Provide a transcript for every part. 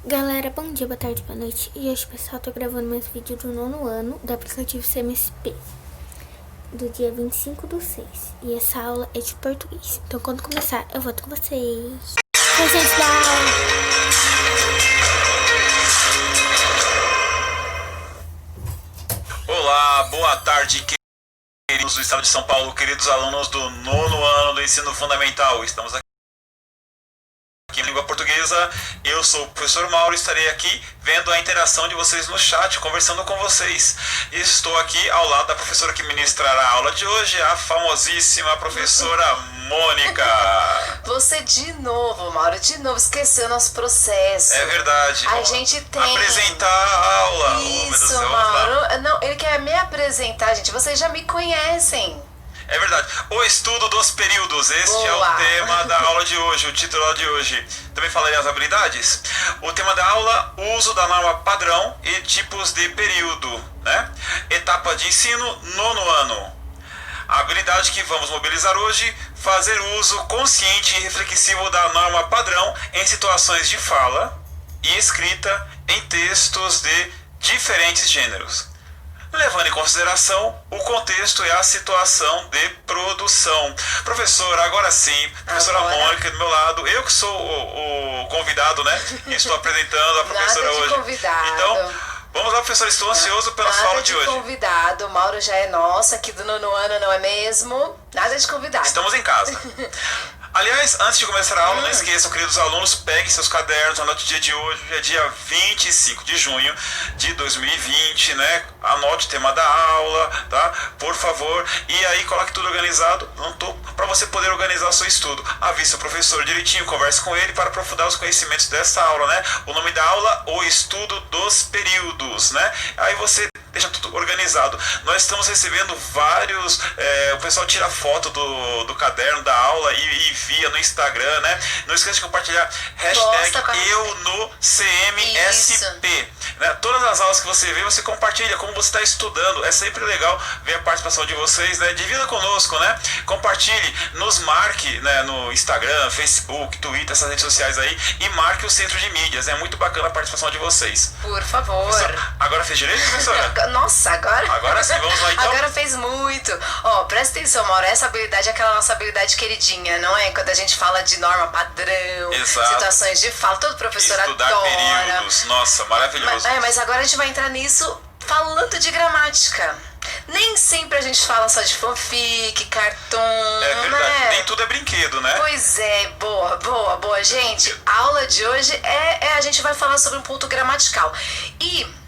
Galera, bom dia, boa tarde, boa noite. E hoje, pessoal, tô gravando mais vídeo do 9º ano do aplicativo CMSP, do dia 25/6. E essa aula é de português. Então, quando começar, eu volto com vocês. Oi, gente da aula! Olá, boa tarde, queridos do Estado de São Paulo, queridos alunos do 9º ano do ensino fundamental. Estamos aqui em língua portuguesa. Eu sou o professor Mauro e estarei aqui vendo a interação de vocês no chat, conversando com vocês. Estou aqui ao lado da professora que ministrará a aula de hoje, a famosíssima professora Mônica. Você de novo, Mauro, de novo, esqueceu nosso processo. É verdade. A gente tem... apresentar a aula. Isso, Mauro. Não, ele quer me apresentar, gente. Vocês já me conhecem. É verdade. O estudo dos períodos. Este é o tema da aula de hoje, o título da aula de hoje. Também falarei as habilidades. O tema da aula, uso da norma padrão e tipos de período, né? Etapa de ensino, 9º ano. A habilidade que vamos mobilizar hoje, fazer uso consciente e reflexivo da norma padrão em situações de fala e escrita em textos de diferentes gêneros, levando em consideração o contexto e a situação de produção. Professora, agora sim, professora Mônica do meu lado, eu que sou o convidado, né? E estou apresentando a professora Nada de hoje. Convidado. Então, vamos lá, professora, estou ansioso pela sua aula de hoje. Nada de convidado, o Mauro já é nosso aqui do 9º ano, não é mesmo? Nada de convidado. Estamos em casa. Aliás, antes de começar a aula, não esqueçam, queridos alunos, peguem seus cadernos, anote o dia de hoje, é dia 25 de junho de 2020, né? Anote o tema da aula, tá? Por favor. E aí, coloque tudo organizado para você poder organizar o seu estudo. Avise o professor direitinho, converse com ele para aprofundar os conhecimentos dessa aula, né? O nome da aula, o estudo dos períodos, né? Aí você deixa tudo organizado. Nós estamos recebendo vários... o pessoal tira foto do caderno da aula e envia no Instagram, né? Não esqueça de compartilhar hashtag eu no CMSP. Né? Todas as aulas que você vê, você compartilha como você está estudando. É sempre legal ver a participação de vocês, né? Divida conosco, né? Compartilhe, nos marque, né? No Instagram, Facebook, Twitter, essas redes sociais aí, e marque o Centro de Mídias. É muito bacana a participação de vocês. Por favor. Agora fez direito, professora? Nossa, agora... Agora sim, vamos lá então. Agora fez muito. Ó, presta atenção, Mauro, essa habilidade é aquela nossa habilidade queridinha, não é? Quando a gente fala de norma padrão, exato, situações de fala, todo professor estudar adora. Períodos, nossa, maravilhoso. Mas agora a gente vai entrar nisso falando de gramática. Nem sempre a gente fala só de fanfic, cartoon, é verdade, né? Nem tudo é brinquedo, né? Pois é, boa. Gente, a aula de hoje a gente vai falar sobre um ponto gramatical. E...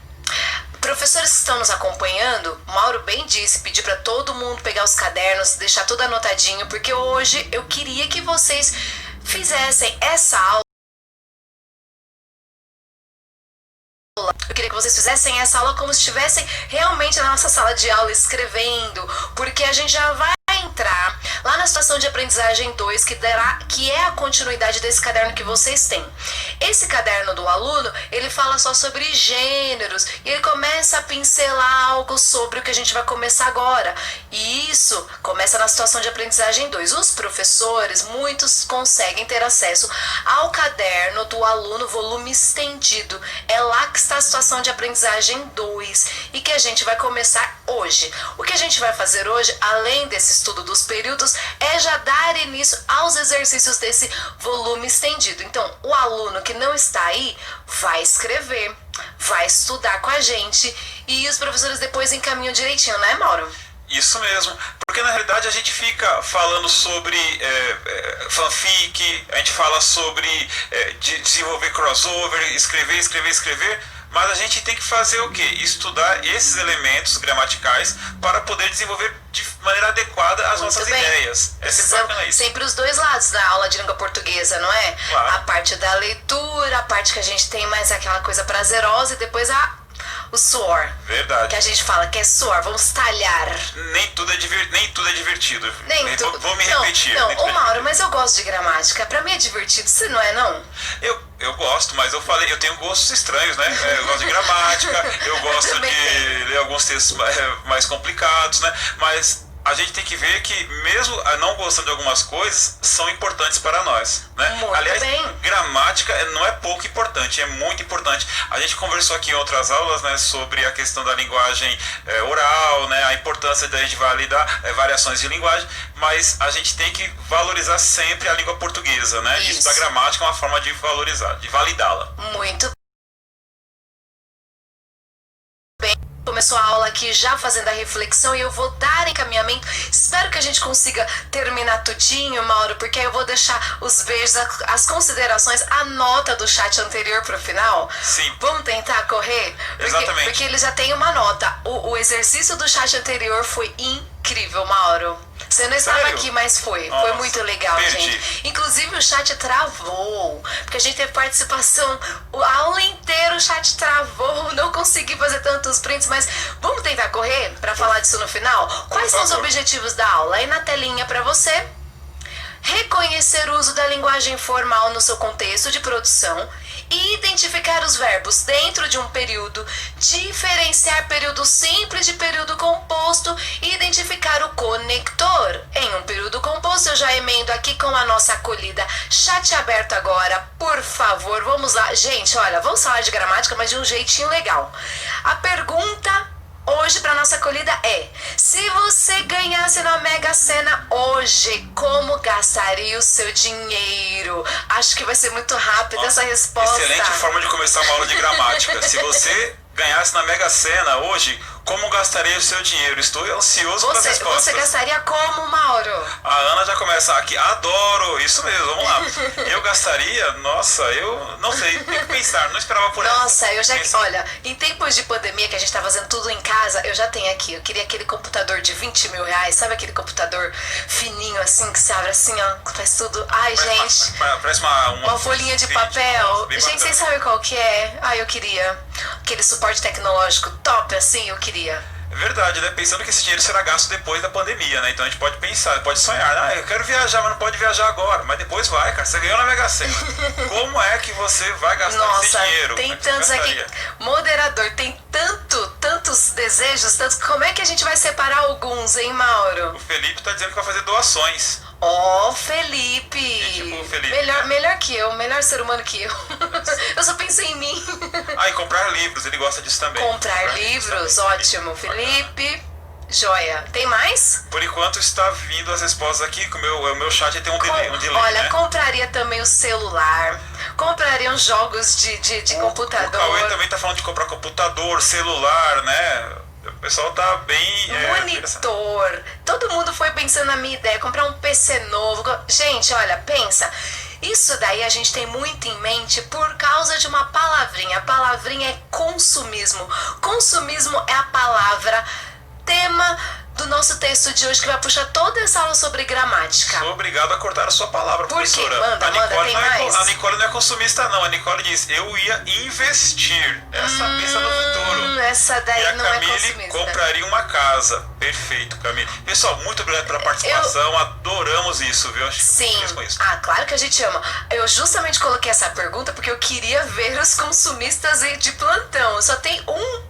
professores que estão nos acompanhando, Mauro bem disse, pedir para todo mundo pegar os cadernos, deixar tudo anotadinho, porque hoje eu queria que vocês fizessem essa aula. Eu queria que vocês fizessem essa aula como se estivessem realmente na nossa sala de aula escrevendo, porque a gente já vai entrar lá na situação de aprendizagem 2, que é a continuidade desse caderno que vocês têm. Esse caderno do aluno, ele fala só sobre gêneros e ele começa a pincelar algo sobre o que a gente vai começar agora. E isso começa na situação de aprendizagem 2. Os professores, muitos conseguem ter acesso ao caderno do aluno volume estendido. É lá que está a situação de aprendizagem 2 e que a gente vai começar hoje. O que a gente vai fazer hoje, além desse estudo dos períodos, é já dar início aos exercícios desse volume estendido. Então, o aluno que não está aí vai escrever, vai estudar com a gente e os professores depois encaminham direitinho, né, Mauro? Isso mesmo, porque na realidade a gente fica falando sobre fanfic, a gente fala sobre desenvolver crossover, escrever, mas a gente tem que fazer o quê? Estudar esses elementos gramaticais para poder desenvolver de maneira adequada as nossas ideias. É sempre bacana isso. Sempre os dois lados da aula de língua portuguesa, não é? Claro. A parte da leitura, a parte que a gente tem mais aquela coisa prazerosa e depois o suor. Verdade. Que a gente fala que é suor, vamos talhar. Nem tudo é divertido. Vou me repetir. Não, Mauro, mas eu gosto de gramática. Pra mim é divertido, você não é, não? Eu gosto, mas eu tenho gostos estranhos, né? Eu gosto de gramática, eu gosto de ler alguns textos mais complicados, né? Mas a gente tem que ver que mesmo não gostando de algumas coisas, são importantes para nós, né? Muito Aliás, bem. gramática não é pouco importante, é muito importante. A gente conversou aqui em outras aulas, né, sobre a questão da linguagem oral, né, a importância da gente validar variações de linguagem, mas a gente tem que valorizar sempre a língua portuguesa, né? Isso da gramática é uma forma de valorizar, de validá-la. Muito bem. Começou a aula aqui já fazendo a reflexão e eu vou dar encaminhamento. Espero que a gente consiga terminar tudinho, Mauro, porque aí eu vou deixar os beijos, as considerações, a nota do chat anterior pro final. Sim. Vamos tentar correr? Exatamente. Porque ele já tem uma nota. O exercício do chat anterior foi incrível, Mauro. Você não estava Sério? aqui, mas foi. Nossa, foi muito legal, perdi. gente. Inclusive o chat travou, porque a gente teve participação a aula inteira, o chat travou, não consegui fazer tantos prints, mas vamos tentar correr para falar disso no final? Quais são os objetivos da aula? Aí na telinha para você. Reconhecer o uso da linguagem formal no seu contexto de produção, identificar os verbos dentro de um período, diferenciar período simples de período composto e identificar o conector. Em um período composto, eu já emendo aqui com a nossa acolhida. Chat aberto agora, por favor, vamos lá. Gente, olha, vamos falar de gramática, mas de um jeitinho legal. A pergunta hoje para nossa acolhida é: se você ganhasse na Mega Sena hoje, como gastaria o seu dinheiro? Acho que vai ser muito rápida essa resposta. Excelente forma de começar uma aula de gramática. Se você ganhasse na Mega Sena hoje, como gastaria o seu dinheiro? Estou ansioso pelas respostas. Você gastaria como, Mauro? A Ana já começa aqui, adoro, isso mesmo, vamos lá. Eu gastaria, nossa, eu não sei, tem que pensar, não esperava por essa. Nossa, eu já, olha, em tempos de pandemia que a gente tá fazendo tudo em casa, eu já tenho aqui, eu queria aquele computador de 20 mil reais, sabe aquele computador fininho assim, que se abre assim, ó, faz tudo. Ai, gente, Parece uma folhinha de papel. Bem Gente, bacana. vocês sabem qual que é? Ai, eu queria. Aquele suporte tecnológico top assim, eu queria. É verdade, né? Pensando que esse dinheiro será gasto depois da pandemia, né? Então a gente pode pensar, pode sonhar. Ah, eu quero viajar, mas não pode viajar agora. Mas depois vai, cara. Você ganhou na Mega Sena. Como é que você vai gastar esse dinheiro? Tem Como é que você tantos aqui. gastaria? Moderador, tem tantos desejos, tantos. Como é que a gente vai separar alguns, hein, Mauro? O Felipe tá dizendo que vai fazer doações. Ó, Felipe. tipo o Felipe, Melhor que eu, melhor ser humano que eu. Eu só pensei em mim. Ah, e comprar livros, ele gosta disso também. Comprar livros, ótimo. Felipe, joia. Tem mais? Por enquanto está vindo as respostas aqui, que o meu chat tem um delay, Olha, né? compraria também o celular. Compraria uns jogos de computador. O Cauê também tá falando de comprar computador, celular, né? O pessoal tá bem... Monitor. Todo mundo foi pensando na minha ideia, comprar um PC novo. Gente, olha, pensa. Isso daí a gente tem muito em mente por causa de uma palavrinha. A palavrinha é consumismo. Consumismo é a palavra tema do nosso texto de hoje, que vai puxar toda essa aula sobre gramática. Sou obrigado a cortar a sua palavra, Por quê? professora. Manda, tem mais? A Nicole não é consumista, não. A Nicole diz, eu ia investir. Essa pensa no futuro. Essa daí E a não é Camille consumista. compraria uma casa. Perfeito, Camille. Pessoal, muito obrigado pela participação. Adoramos isso, viu? Acho que Sim. feliz com isso. Ah, claro que a gente ama. Eu justamente coloquei essa pergunta porque eu queria ver os consumistas de plantão. Só tem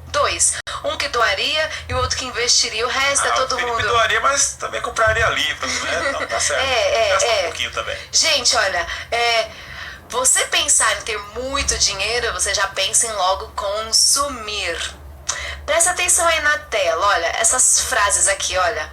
dois. Um que doaria e o outro que investiria. O resto é todo o Felipe mundo. doaria, mas também compraria livros, né? Então tá certo. Gasta um pouquinho também. Gente, olha, você pensar em ter muito dinheiro, você já pensa em logo consumir. Presta atenção aí na tela, olha, essas frases aqui, olha.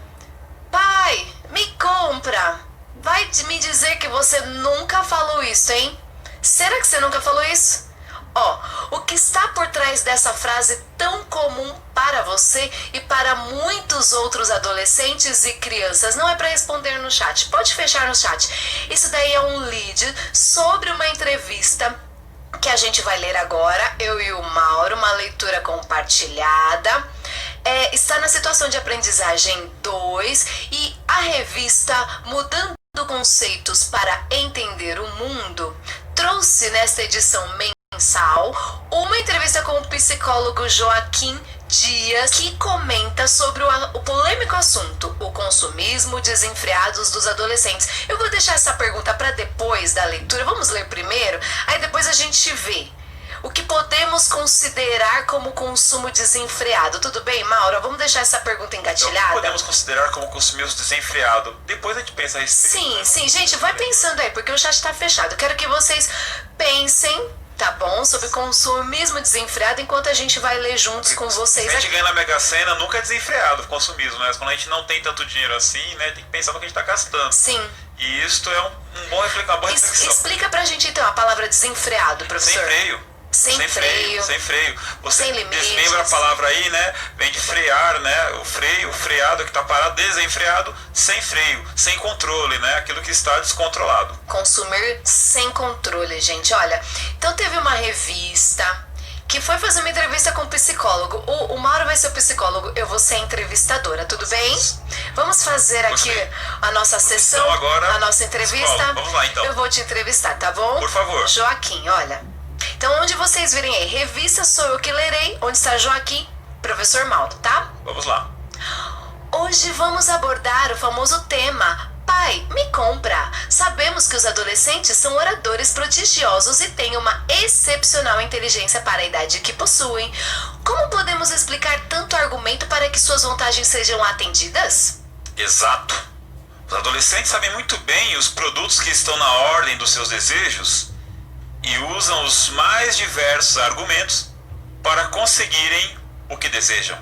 Pai, me compra. Vai me dizer que você nunca falou isso, hein? Será que você nunca falou isso? Ó, o que está por trás dessa frase tão comum para você e para muitos outros adolescentes e crianças? Não é para responder no chat, pode fechar no chat. Isso daí é um lead sobre uma entrevista que a gente vai ler agora, eu e o Mauro, uma leitura compartilhada. Está na situação de aprendizagem 2 e a revista Mudando Conceitos para Entender o Mundo trouxe nesta edição mensal uma entrevista com o psicólogo Joaquim Dias, que comenta sobre o polêmico assunto, o consumismo desenfreado dos adolescentes. Eu vou deixar essa pergunta para depois da leitura, vamos ler primeiro, aí depois a gente vê. o que podemos considerar como consumo desenfreado? Tudo bem, Mauro? Vamos deixar essa pergunta engatilhada? Então, o que podemos considerar como consumismo desenfreado? Depois a gente pensa a respeito. Sim, né? sim. Gente, vai pensando aí, porque o chat tá fechado. Eu quero que vocês pensem, tá bom? Sobre consumismo desenfreado, enquanto a gente vai ler juntos com vocês Se a gente aqui. ganha na Mega Sena, nunca é desenfreado o consumismo, né? Mas quando a gente não tem tanto dinheiro assim, né? Tem que pensar no que a gente tá gastando. Sim. E isso é uma boa reflexão. Explica pra gente então a palavra desenfreado, professor. Sem freio. Sem freio. Sem freio. Você Sem limites. desmembra a palavra aí, né? Vem de frear, né? O freio, o freado que está parado, desenfreado, sem freio, sem controle, né? Aquilo que está descontrolado. Consumir sem controle, gente. Olha, então teve uma revista que foi fazer uma entrevista com um psicólogo. O Mauro vai ser o psicólogo, eu vou ser a entrevistadora, tudo bem? Vamos fazer aqui a nossa sessão, agora, a nossa entrevista. psicólogo. Vamos lá, então. Eu vou te entrevistar, tá bom? Por favor. Joaquim, olha. Então, onde vocês virem aí, revista sou eu que lerei, onde está Joaquim, professor Mauro, tá? Vamos lá. Hoje vamos abordar o famoso tema Pai, me compra! Sabemos que os adolescentes são oradores prodigiosos e têm uma excepcional inteligência para a idade que possuem. Como podemos explicar tanto argumento para que suas vantagens sejam atendidas? Exato. Os adolescentes sabem muito bem os produtos que estão na ordem dos seus desejos e usam os mais diversos argumentos para conseguirem o que desejam.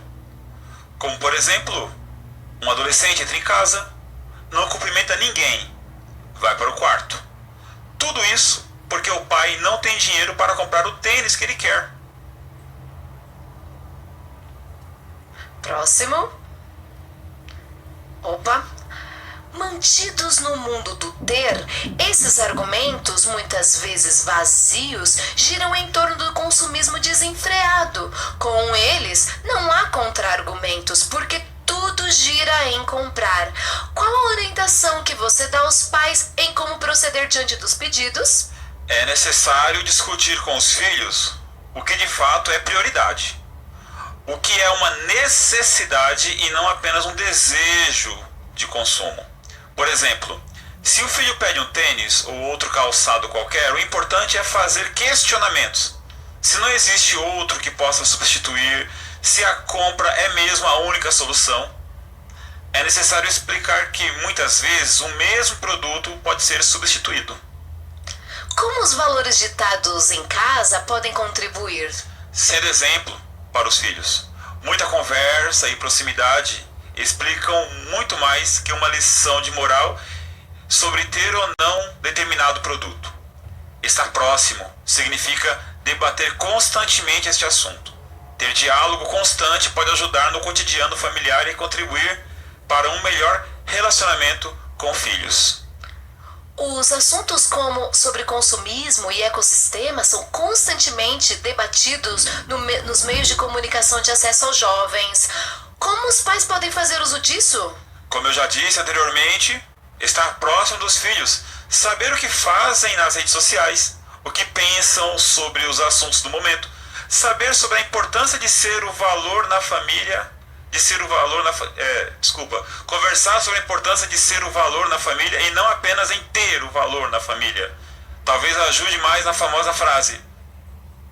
Como, por exemplo, um adolescente entra em casa, não cumprimenta ninguém, vai para o quarto. Tudo isso porque o pai não tem dinheiro para comprar o tênis que ele quer. Próximo. Opa. Mantidos no mundo do ter, esses argumentos, muitas vezes vazios, giram em torno do consumismo desenfreado. Com eles, não há contra-argumentos, porque tudo gira em comprar. Qual a orientação que você dá aos pais em como proceder diante dos pedidos? É necessário discutir com os filhos o que de fato é prioridade. O que é uma necessidade e não apenas um desejo de consumo. Por exemplo, se o filho pede um tênis ou outro calçado qualquer, o importante é fazer questionamentos. Se não existe outro que possa substituir, se a compra é mesmo a única solução, é necessário explicar que muitas vezes o mesmo produto pode ser substituído. Como os valores ditados em casa podem contribuir? Sendo exemplo para os filhos. Muita conversa e proximidade explicam muito mais que uma lição de moral sobre ter ou não determinado produto. Estar próximo significa debater constantemente este assunto. Ter diálogo constante pode ajudar no cotidiano familiar e contribuir para um melhor relacionamento com filhos. Os assuntos como sobre consumismo e ecossistema são constantemente debatidos nos meios de comunicação de acesso aos jovens. Como os pais podem fazer uso disso? Como eu já disse anteriormente, estar próximo dos filhos, saber o que fazem nas redes sociais, o que pensam sobre os assuntos do momento, saber sobre a importância de ser o valor na família, conversar sobre a importância de ser o valor na família e não apenas em ter o valor na família. Talvez ajude mais na famosa frase: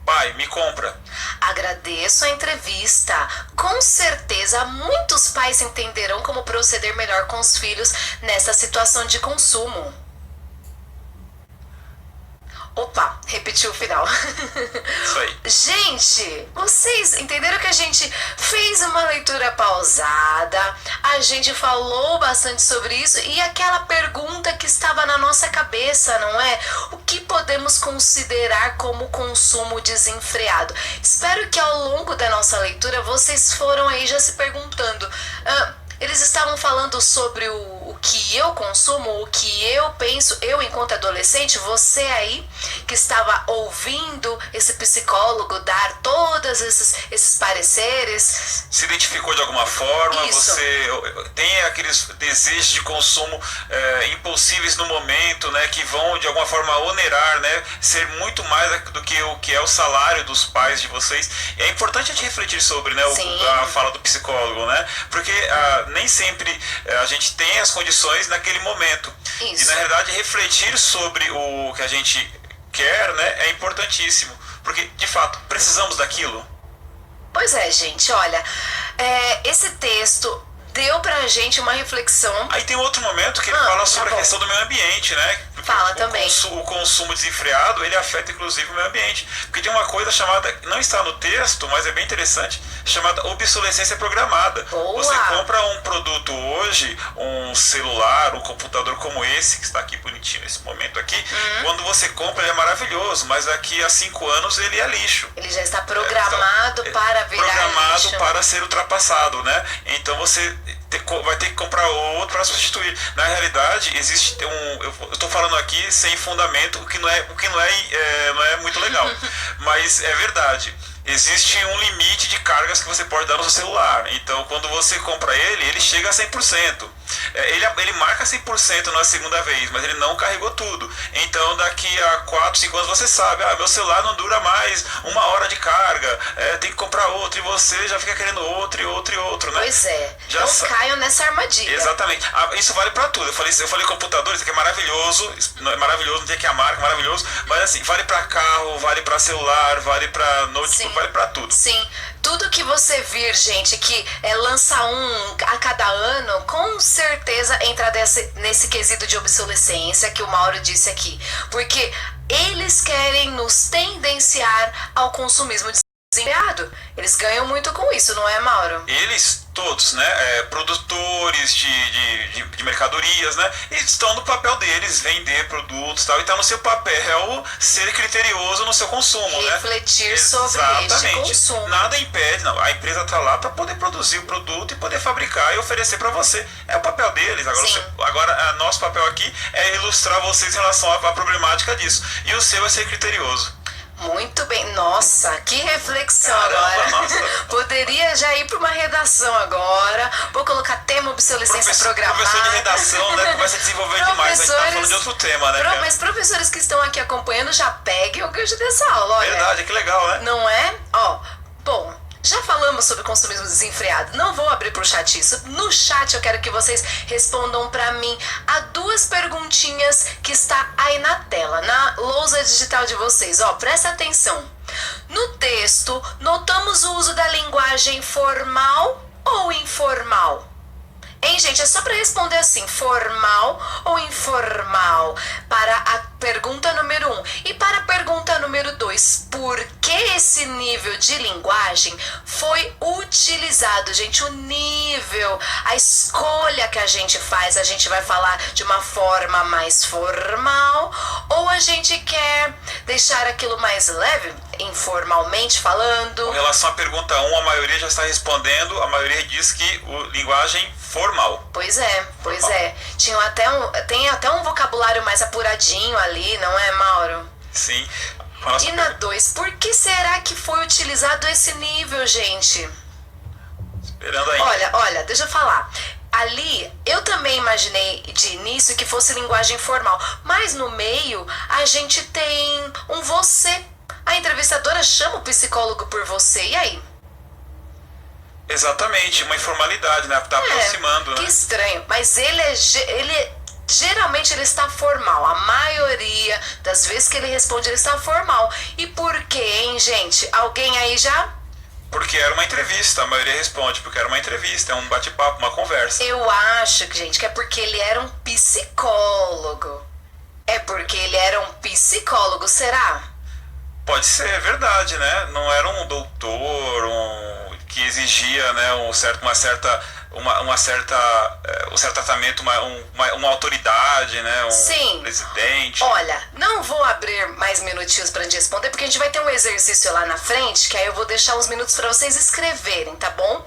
pai, me compra. Agradeço a entrevista. Com certeza, muitos pais entenderão como proceder melhor com os filhos nessa situação de consumo. Opa, repetiu o final. Isso aí. Gente, vocês entenderam que a gente fez uma leitura pausada, a gente falou bastante sobre isso e aquela pergunta que estava na nossa cabeça, não é? O que podemos considerar como consumo desenfreado? Espero que ao longo da nossa leitura vocês foram aí já se perguntando. Eles estavam falando sobre o que eu consumo, o que eu penso, eu enquanto adolescente, você aí que estava ouvindo esse psicólogo dar todos esses pareceres. Se identificou de alguma forma, Isso. você tem aqueles desejos de consumo impulsíveis no momento, né, que vão de alguma forma onerar, né, ser muito mais do que o que é o salário dos pais de vocês. E é importante a gente refletir sobre, né, a fala do psicólogo, né, porque nem sempre a gente tem as condições naquele momento. Isso. E na verdade refletir sobre o que a gente quer, né, é importantíssimo. Porque, de fato, precisamos daquilo. Pois é, gente, olha, esse texto deu pra gente uma reflexão. Aí tem outro momento que ele fala sobre a questão do meio ambiente, né? Fala também. O consumo desenfreado, ele afeta inclusive o meio ambiente. Porque tem uma coisa chamada, não está no texto, mas é bem interessante, chamada obsolescência programada. Boa. Você compra um produto hoje, um celular, um computador como esse, que está aqui bonitinho nesse momento aqui, quando você compra ele é maravilhoso, mas daqui a 5 anos ele é lixo. Ele já está programado para virar programado lixo. para ser ultrapassado, né? Então você vai ter que comprar outro para substituir. Na realidade, existe eu estou falando aqui sem fundamento, o que não é muito legal, mas é verdade. Existe um limite de cargas que você pode dar no seu celular. Então, quando você compra ele chega a 100%. Ele marca 100% na segunda vez, mas ele não carregou tudo. Então, daqui a 4, 5 anos você sabe, meu celular não dura mais 1 hora de carga, tem que comprar outro, e você já fica querendo outro, né? Pois é, Já não caiam nessa armadilha. Exatamente. Isso vale pra tudo. Eu falei computador, isso aqui é maravilhoso, não tem aqui a marca, maravilhoso, mas assim, vale pra carro, vale pra celular, vale pra notebook, vale pra tudo. Sim, tudo que você vir, gente, que lança um a cada ano, com certeza entra nesse quesito de obsolescência que o Mauro disse aqui. Porque eles querem nos tendenciar ao consumismo desenfreado. Eles ganham muito com isso, não é, Mauro? Eles todos, né, produtores de mercadorias, né, eles estão no papel deles, vender produtos e tal, e está no seu papel ser criterioso no seu consumo, refletir né? sobre este consumo. Nada impede, não, a empresa está lá para poder produzir o produto e poder fabricar e oferecer para você. É o papel deles. Agora nosso papel aqui é ilustrar vocês em relação à problemática disso. E o seu é ser criterioso. Muito bem, nossa, que reflexão. Caramba, agora. nossa. Poderia já ir para uma redação agora. Vou colocar tema obsolescência programada. Professor de redação, né? Começa a desenvolver demais. A gente tá falando de outro tema, né? Mas professores que estão aqui acompanhando, já peguem o gancho dessa aula. Olha. Verdade, que legal, né? Não é? Bom, já falamos sobre consumismo desenfreado. Não vou abrir pro chat isso. No chat eu quero que vocês respondam para mim a 2 perguntinhas que está aí na tela, na lousa digital de vocês. Presta atenção. No texto, notamos o uso da linguagem formal ou informal? Hein, gente? É só para responder assim, formal ou informal? Para a pergunta número 1. E para a pergunta número 2, por que esse nível de linguagem foi utilizado? Gente, o nível, a escolha que a gente faz, a gente vai falar de uma forma mais formal ou a gente quer deixar aquilo mais leve, informalmente falando? Com relação à pergunta 1, a maioria já está respondendo, a maioria diz que linguagem formal. Pois é. Tem até um vocabulário mais apuradinho ali, não é, Mauro? Sim. E na 2, por que será que foi utilizado esse nível, gente? Esperando aí. Olha, deixa eu falar. Ali, eu também imaginei de início que fosse linguagem formal, mas no meio a gente tem um você. A entrevistadora chama o psicólogo por você, e aí? Exatamente, uma informalidade, né? Tá aproximando, que né? estranho, mas geralmente ele está formal. A maioria das vezes que ele responde, ele está formal. E por quê, hein, gente? Alguém aí já? Porque era uma entrevista, a maioria responde, porque era uma entrevista, é um bate-papo, uma conversa. Eu acho, gente, que é porque ele era um psicólogo. É porque ele era um psicólogo, será? Pode ser, é verdade, né? Não era um doutor, que exigia, né, um certo tratamento, uma autoridade, né, Sim. presidente. Olha, não vou abrir mais minutinhos para gente responder, porque a gente vai ter um exercício lá na frente, que aí eu vou deixar uns minutos para vocês escreverem, tá bom?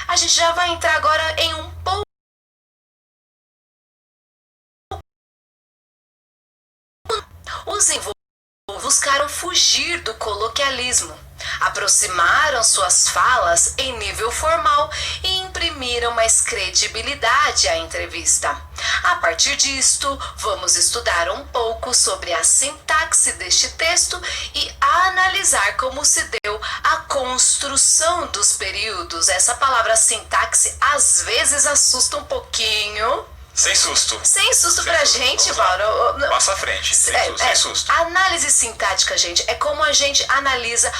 A gente já vai entrar agora em um pouco. Os envolvidos buscaram fugir do coloquialismo, aproximaram suas falas em nível formal e imprimiram mais credibilidade à entrevista. A partir disto, vamos estudar um pouco sobre a sintaxe deste texto e analisar como se deu a construção dos períodos. Essa palavra sintaxe às vezes assusta um pouquinho. Sem susto. Sem susto Sem pra susto. gente, Vamos lá. Mauro. Passa à frente. Sem susto. Análise sintática, gente, é como a gente analisa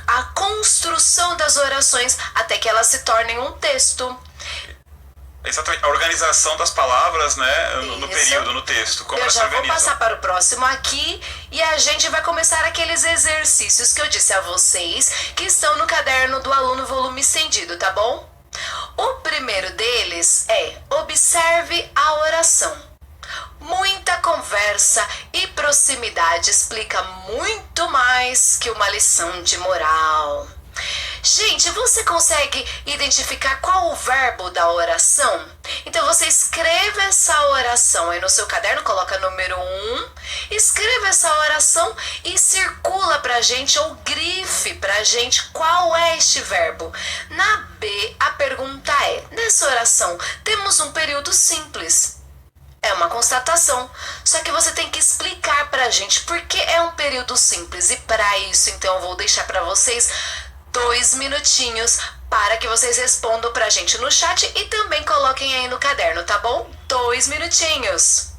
a construção das orações até que elas se tornem um texto. Exatamente. A organização das palavras, né? No Isso. período, no texto. Como Eu elas se já vou organizam. passar para o próximo aqui e a gente vai começar aqueles exercícios que eu disse a vocês que estão no caderno do aluno volume estendido, tá bom? O primeiro deles é: observe a oração. Muita conversa e proximidade explica muito mais que uma lição de moral. Gente, você consegue identificar qual o verbo da oração? Então você escreve essa oração aí no seu caderno, coloca número 1, escreva essa oração e circula pra gente ou grife pra gente qual é este verbo. Na B, a pergunta é: nessa oração temos um período simples. É uma constatação, só que você tem que explicar pra gente por que é um período simples. E para isso, então, eu vou deixar pra vocês 2 minutinhos para que vocês respondam pra gente no chat e também coloquem aí no caderno, tá bom? 2 minutinhos.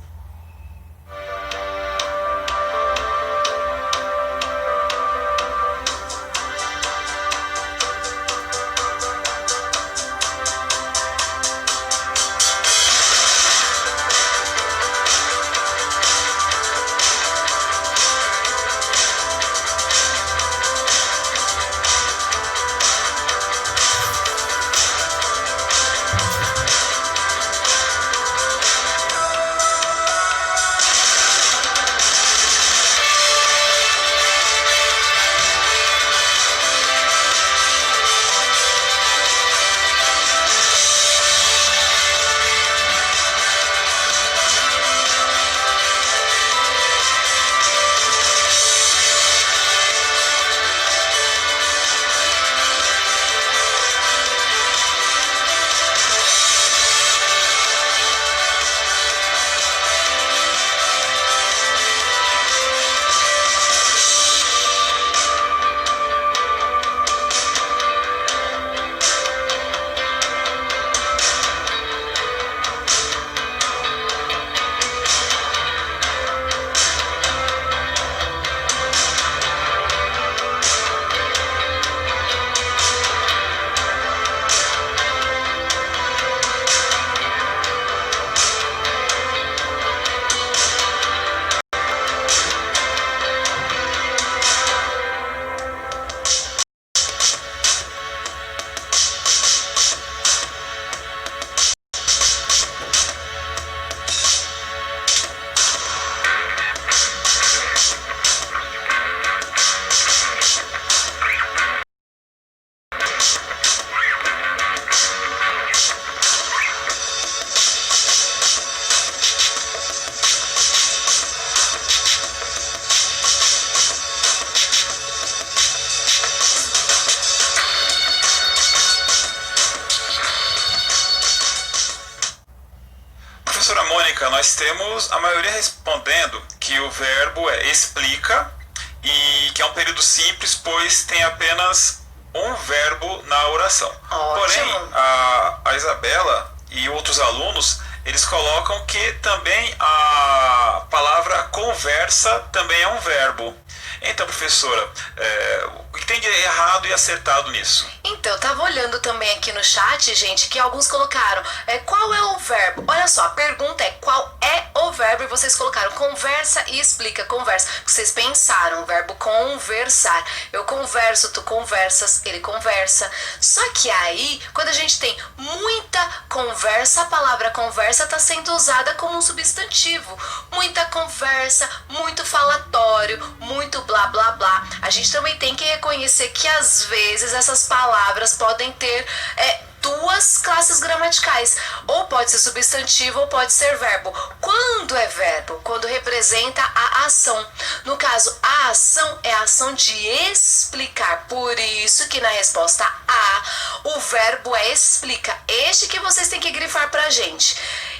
Professora Mônica, nós temos a maioria respondendo que o verbo é explica e que é um período simples, pois tem apenas um verbo na oração. Ótimo. Porém, a Isabela e outros alunos, eles colocam que também a palavra conversa também é um verbo. Então, professora, o que tem de errado e acertado nisso? Então, eu tava olhando também aqui no chat, gente, que alguns colocaram qual é o verbo. Olha só, a pergunta é qual é o verbo e vocês colocaram conversa e explica, conversa. Vocês pensaram, o verbo conversar. Eu converso, tu conversas, ele conversa. Só que aí, quando a gente tem muita conversa, a palavra conversa está sendo usada como um substantivo. Muita conversa, muito falatório, muito blá blá blá. A gente também tem que reconhecer que às vezes essas palavras podem ter duas classes gramaticais. Ou pode ser substantivo ou pode ser verbo. Quando é verbo? Quando representa a ação. No caso, a ação é a ação de explicar. Por isso que na resposta A, o verbo é explica. Este que vocês têm que grifar pra gente.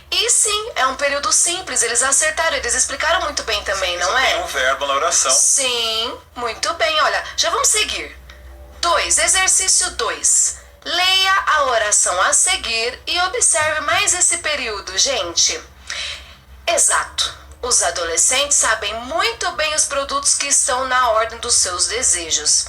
E sim, é um período simples, eles acertaram, eles explicaram muito bem também, não é? Tem um verbo na oração. Sim, muito bem, olha, já vamos seguir. 2, exercício 2. Leia a oração a seguir e observe mais esse período, gente. Exato. Os adolescentes sabem muito bem os produtos que estão na ordem dos seus desejos.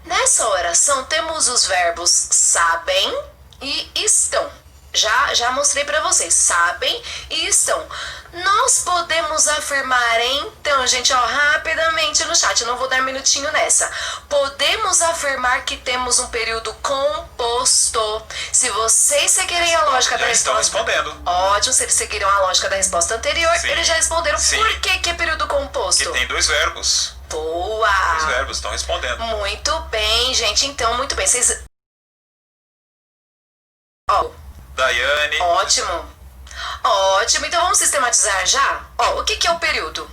Nessa oração temos os verbos sabem e estão. Já mostrei para vocês, sabem e estão. Nós podemos afirmar então, gente, rapidamente no chat, eu não vou dar minutinho nessa. Podemos afirmar que temos um período composto. Se vocês seguirem a lógica da resposta... Já estão respondendo. Ótimo, se eles seguiram a lógica da resposta anterior, Sim. eles já responderam. Sim. Por que é período composto? Que tem 2 verbos. Boa! 2 verbos, estão respondendo. Muito bem, gente, então, muito bem. Vocês... Daiane. Ótimo. Ótimo, então vamos sistematizar já? O que é o período?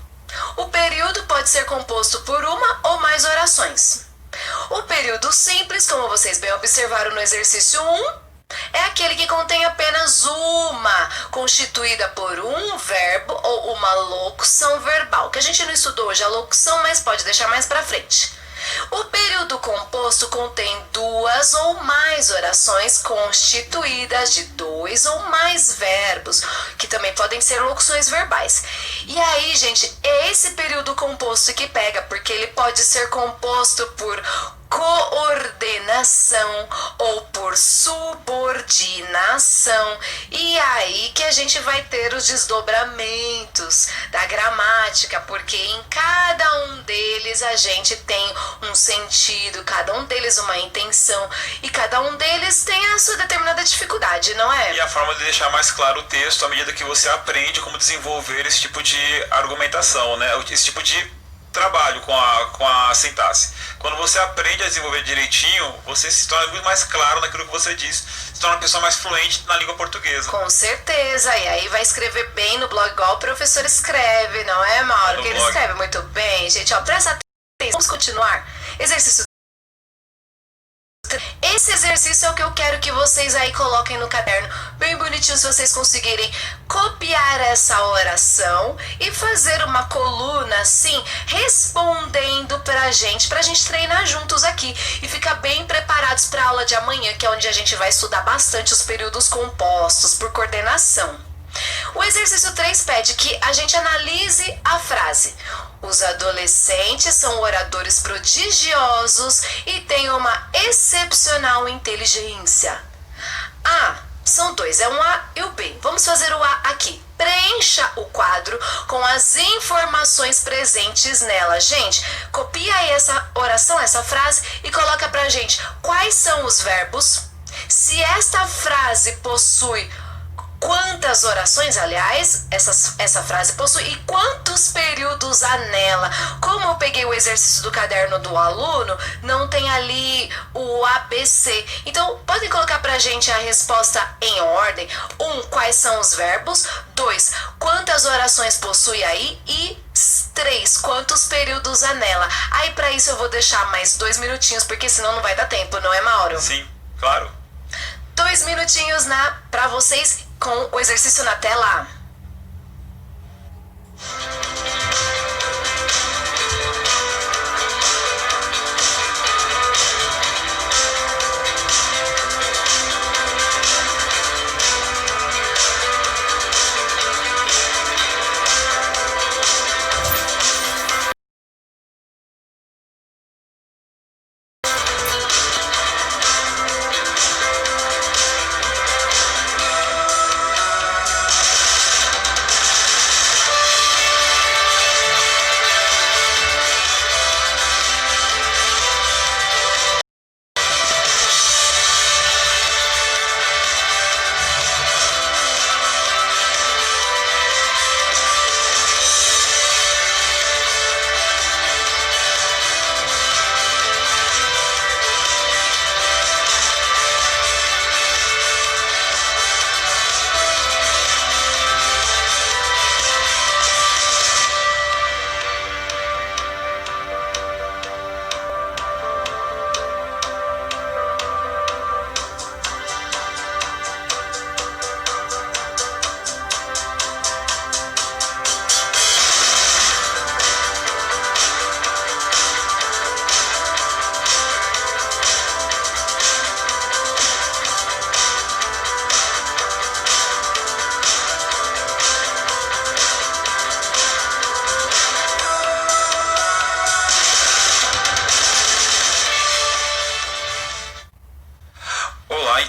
O período pode ser composto por uma ou mais orações. O período simples, como vocês bem observaram no exercício 1, é aquele que contém apenas uma, constituída por um verbo ou uma locução verbal, que a gente não estudou hoje a locução, mas pode deixar mais pra frente. O período composto contém 2 ou mais orações constituídas de 2 ou mais verbos, que também podem ser locuções verbais. E aí, gente, é esse período composto que pega, porque ele pode ser composto por coordenação ou por subordinação. E aí que a gente vai ter os desdobramentos da gramática, porque em cada um deles a gente tem um sentido, cada um deles uma intenção e cada um deles tem a sua determinada dificuldade, não é? E a forma de deixar mais claro o texto à medida que você aprende como desenvolver esse tipo de argumentação, né? Esse tipo de trabalho com a sintaxe. Quando você aprende a desenvolver direitinho, você se torna muito mais claro naquilo que você diz, se torna uma pessoa mais fluente na língua portuguesa. Com certeza, e aí vai escrever bem no blog igual o professor escreve, não é, Mauro? No Que ele blog. escreve muito bem, gente, presta atenção. Vamos continuar. Exercício. Esse exercício é o que eu quero que vocês aí coloquem no caderno, bem bonitinho, se vocês conseguirem copiar essa oração e fazer uma coluna assim, respondendo pra gente treinar juntos aqui e ficar bem preparados pra aula de amanhã, que é onde a gente vai estudar bastante os períodos compostos por coordenação. O exercício 3 pede que a gente analise a frase. Os adolescentes são oradores prodigiosos e têm uma excepcional inteligência. São 2, é um A e o B. Vamos fazer o A aqui. Preencha o quadro com as informações presentes nela. Gente, copia aí essa oração, essa frase e coloca pra gente quais são os verbos. Se esta frase possui quantas orações, aliás, essa frase possui e quantos períodos há nela. Como eu peguei o exercício do caderno do aluno, não tem ali o ABC. Então, podem colocar pra gente a resposta em ordem. 1, quais são os verbos? 2, quantas orações possui aí? E 3, quantos períodos há nela? Aí, pra isso, eu vou deixar mais 2 minutinhos, porque senão não vai dar tempo, não é, Mauro? Sim, claro. 2 minutinhos pra vocês com o exercício na tela.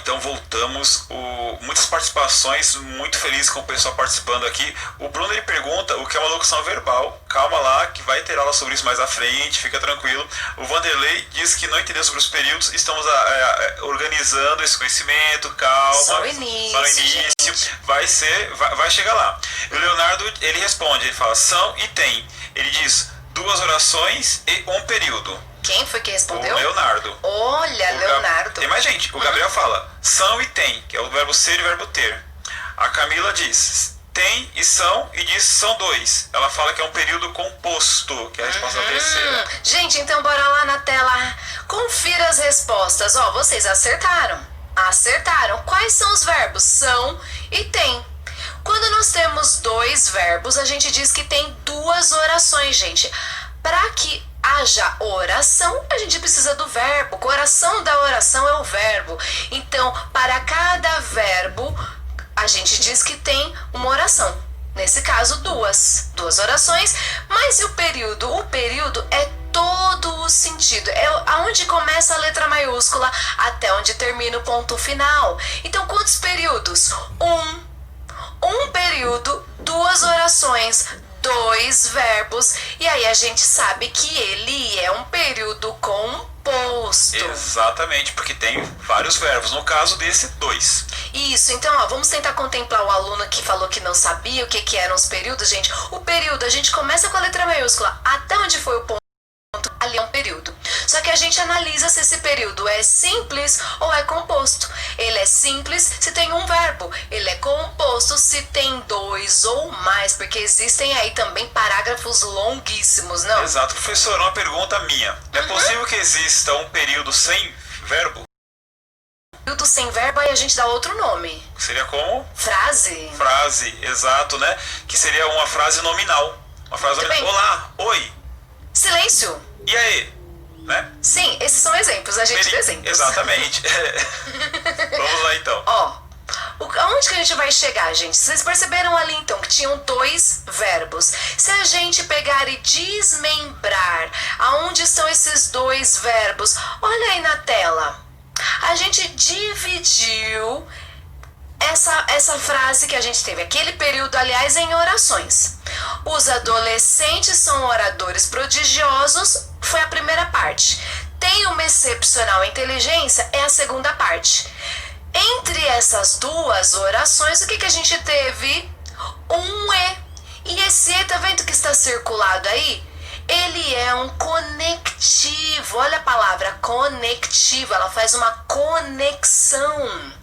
então voltamos. Muitas participações, muito feliz com o pessoal participando aqui. O Bruno ele pergunta o que é uma locução verbal. Calma lá, que vai ter aula sobre isso mais à frente, fica tranquilo. O Vanderlei diz que não entendeu sobre os períodos, estamos organizando esse conhecimento, calma. Só o início, vai chegar lá. O Leonardo ele responde, ele fala são e tem. Ele diz 2 orações e 1 período. Quem foi que respondeu? O Leonardo. Olha, Leonardo. Tem mais gente. O Gabriel fala são e tem, que é o verbo ser e o verbo ter. A Camila diz tem e são, e diz são 2. Ela fala que é um período composto, que é a resposta terceira. Gente, então bora lá na tela. Confira as respostas. Ó, vocês acertaram. Acertaram. Quais são os verbos? São e tem. Quando nós temos 2 verbos, a gente diz que tem 2 orações, gente. Para que haja oração, a gente precisa do verbo. O coração da oração é o verbo. Então, para cada verbo, a gente diz que tem uma oração. Nesse caso, 2 orações. Mas e o período? O período é todo o sentido. É aonde começa a letra maiúscula até onde termina o ponto final. Então, quantos períodos? Um período, 2 orações, 2 verbos, e aí a gente sabe que ele é um período composto. Exatamente, porque tem vários verbos, no caso desse 2. Isso, então ó, vamos tentar contemplar o aluno que falou que não sabia o que eram os períodos, gente. O período, a gente começa com a letra maiúscula, até onde foi o ponto, ali é um período. Só que a gente analisa se esse período é simples ou é composto. Ele é simples se tem um verbo. Ele é composto se tem 2 ou mais, porque existem aí também parágrafos longuíssimos, não? Exato, professor, uma pergunta minha. É possível que exista um período sem verbo? Período sem verbo, aí a gente dá outro nome. Seria como? Frase. Frase, exato, né? Que seria uma frase nominal. Uma frase nominal. Olá, oi. Silêncio. E aí? Né? Sim, esses são exemplos, a gente dá exemplos. Exatamente. Vamos lá então. Ó, aonde que a gente vai chegar, gente? Vocês perceberam ali então que tinham 2 verbos. Se a gente pegar e desmembrar aonde estão esses 2 verbos, olha aí na tela. A gente dividiu essa frase que a gente teve, aquele período, aliás, em orações. Os adolescentes são oradores prodigiosos, foi a primeira parte. Tem uma excepcional inteligência, é a segunda parte. Entre essas 2 orações, o que a gente teve? Um E. E esse E, tá vendo que está circulado aí? Ele é um conectivo. Olha a palavra conectivo, ela faz uma conexão.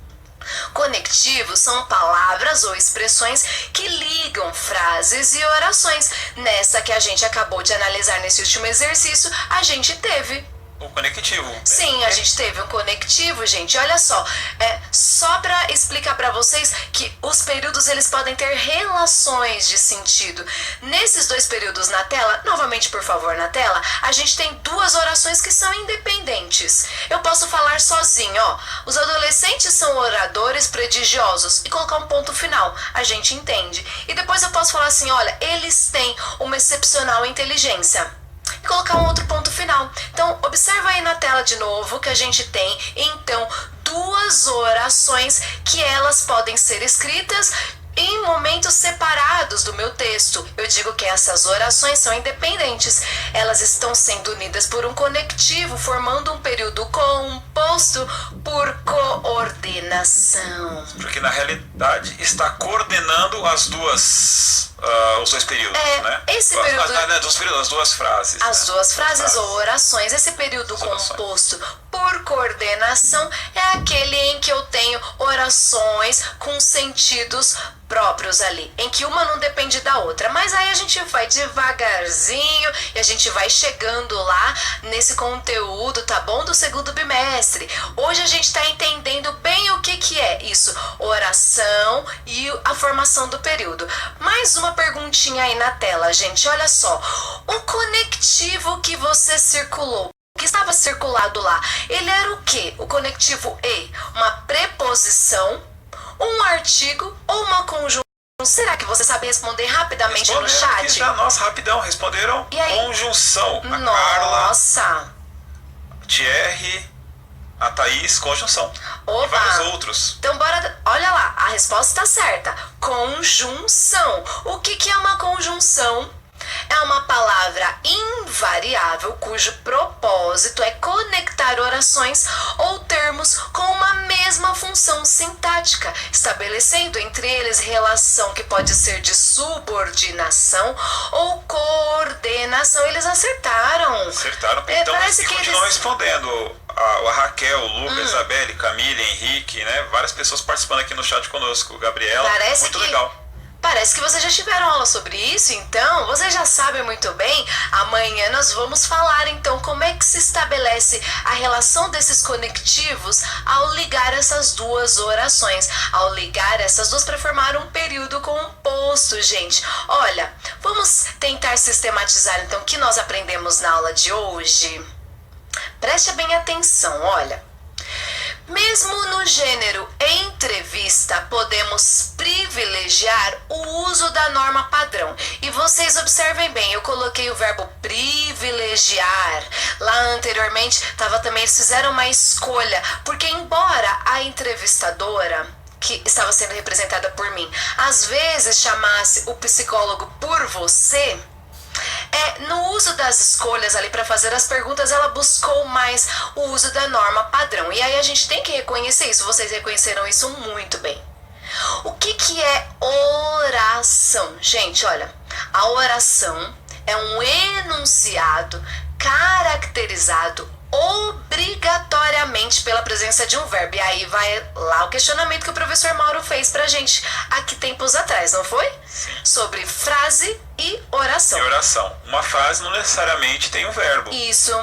Conectivos são palavras ou expressões que ligam frases e orações. Nessa que a gente acabou de analisar nesse último exercício, a gente teve o conectivo. Sim, a gente teve um conectivo, gente. Olha só, só para explicar para vocês que os períodos eles podem ter relações de sentido. Nesses 2 períodos na tela, novamente por favor na tela, a gente tem 2 orações que são independentes. Eu posso falar sozinho, ó. Os adolescentes são oradores prodigiosos e colocar um ponto final. A gente entende. E depois eu posso falar assim, olha, eles têm uma excepcional inteligência. E colocar um outro ponto final. Então, observa aí na tela de novo que a gente tem, então, 2 orações que elas podem ser escritas em momentos separados do meu texto. Eu digo que essas orações são independentes. Elas estão sendo unidas por um conectivo, formando um período composto por coordenação. Porque na realidade está coordenando os 2 períodos, né? Esse período... as 2 frases. As 2 frases ou orações. Esse período composto por coordenação é aquele em que eu tenho orações com sentidos próprios ali, em que uma não depende da outra. Mas aí a gente vai devagarzinho e a gente vai chegando lá nesse conteúdo, tá bom? Do segundo bimestre. Hoje a gente tá entendendo bem o que é isso, oração e a formação do período. Mais uma perguntinha aí na tela, gente. Olha só, o conectivo que você circulou, que estava circulado lá, ele era o quê? O conectivo E, uma preposição, um artigo ou uma conjunção? Será que você sabe responder rapidamente no chat? Aqui já, nossa, rapidão, responderam e aí? Conjunção. A Nossa! Carla, Thierry, A Thaís, conjunção. E Opa! vários outros. Então bora, olha lá, a resposta está certa. Conjunção. O que é uma conjunção? É uma palavra invariável cujo propósito é conectar orações ou termos com uma mesma função sintática, estabelecendo entre eles relação que pode ser de subordinação ou coordenação. Eles acertaram. Acertaram. Então, parece e que continuam eles... respondendo. A Raquel, o Lucas, a Isabelle, Camille, Henrique, né? Várias pessoas participando aqui no chat conosco. Gabriela, muito legal. Parece que vocês já tiveram aula sobre isso, então vocês já sabem muito bem. Amanhã nós vamos falar então como é que se estabelece a relação desses conectivos ao ligar essas duas orações, ao ligar essas duas para formar um período composto, gente. Olha, vamos tentar sistematizar então o que nós aprendemos na aula de hoje. Preste bem atenção, olha. Mesmo no gênero entrevista, podemos privilegiar o uso da norma padrão. E vocês observem bem, eu coloquei o verbo privilegiar. Lá anteriormente, eles fizeram uma escolha, porque embora a entrevistadora, que estava sendo representada por mim, às vezes chamasse o psicólogo por você, no uso das escolhas ali para fazer as perguntas, ela buscou mais o uso da norma padrão. E aí a gente tem que reconhecer isso. Vocês reconheceram isso muito bem. O que é oração? Gente, olha, a oração é um enunciado caracterizado obrigatoriamente pela presença de um verbo. E aí vai lá o questionamento que o professor Mauro fez pra gente aqui tempos atrás, não foi? Sim. Sobre frase e oração. E oração. Uma frase não necessariamente tem um verbo. Isso.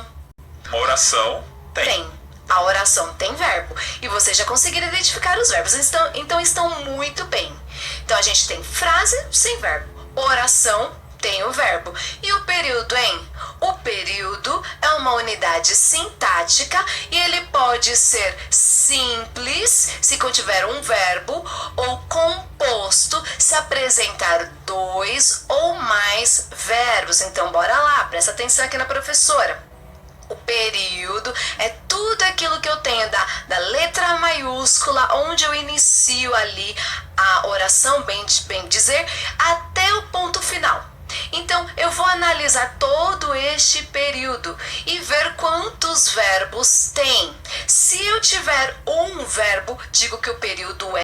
Uma oração tem. A oração tem verbo. E vocês já conseguiram identificar os verbos. Então estão muito bem. Então a gente tem frase sem verbo. Oração tem o verbo. E o período, hein? O período é uma unidade sintática e ele pode ser simples, se contiver um verbo, ou composto, se apresentar dois ou mais verbos. Então, bora lá, presta atenção aqui na professora. O período é tudo aquilo que eu tenho da letra maiúscula, onde eu inicio ali a oração, bem dizer, até o ponto final. Então, eu vou analisar todo este período e ver quantos verbos tem. Se eu tiver um verbo, digo que o período é.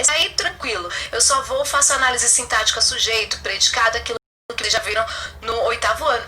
Aí, tranquilo. Eu só faço análise sintática, sujeito, predicado, aquilo que vocês já viram no 8º ano.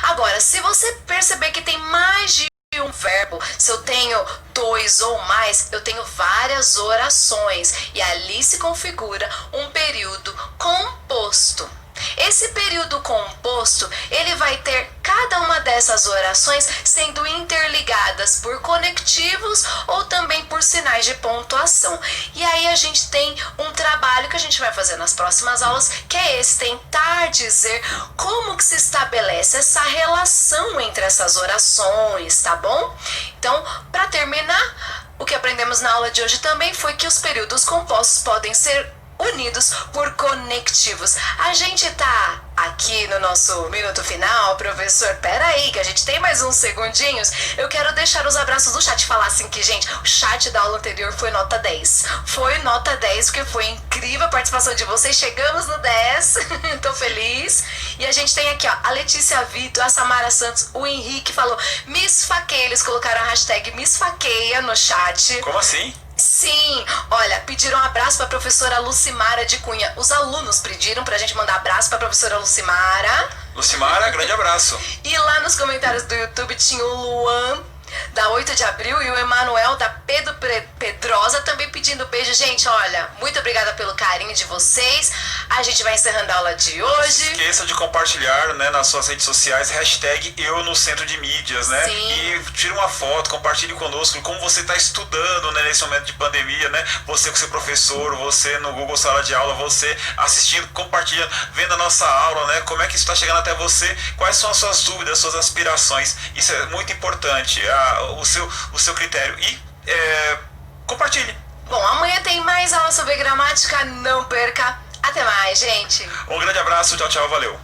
Agora, se você perceber que tem mais de um verbo, se eu tenho 2 ou mais, eu tenho várias orações. E ali se configura um período composto. Esse período composto, ele vai ter cada uma dessas orações sendo interligadas por conectivos ou também por sinais de pontuação. E aí a gente tem um trabalho que a gente vai fazer nas próximas aulas, que é esse, tentar dizer como que se estabelece essa relação entre essas orações, tá bom? Então, para terminar, o que aprendemos na aula de hoje também foi que os períodos compostos podem ser unidos por conectivos. A gente tá aqui no nosso minuto final, professor. Pera aí, que a gente tem mais uns segundinhos. Eu quero deixar os abraços do chat. Falar assim que, gente, o chat da aula anterior foi nota 10. Foi nota 10, porque foi incrível a participação de vocês. Chegamos no 10. Tô feliz. E a gente tem aqui, ó, a Letícia Vitor, a Samara Santos, o Henrique falou me esfaqueia. Eles colocaram a hashtag me esfaqueia no chat. Como assim? Sim, olha, pediram um abraço para a professora Lucimara de Cunha. Os alunos pediram pra gente mandar abraço para a professora Lucimara. Lucimara, grande abraço. E lá nos comentários do YouTube tinha o Luan, da 8 de abril, e o Emanuel, da Pedro Pedrosa, também pedindo beijo. Gente, olha, muito obrigada pelo carinho de vocês. A gente vai encerrando a aula de hoje. Não se esqueça de compartilhar, né, nas suas redes sociais, hashtag eu no centro de mídias, né? Sim. E tira uma foto, compartilhe conosco como você está estudando, né, nesse momento de pandemia, né? Você com seu professor, você no Google Sala de Aula, você assistindo, compartilhando, vendo a nossa aula, né? Como é que isso está chegando até você, quais são as suas dúvidas, suas aspirações. Isso é muito importante, o seu critério. E compartilhe. Bom, amanhã tem mais aula sobre gramática, não perca. Até mais, gente. Um grande abraço, tchau, tchau, valeu.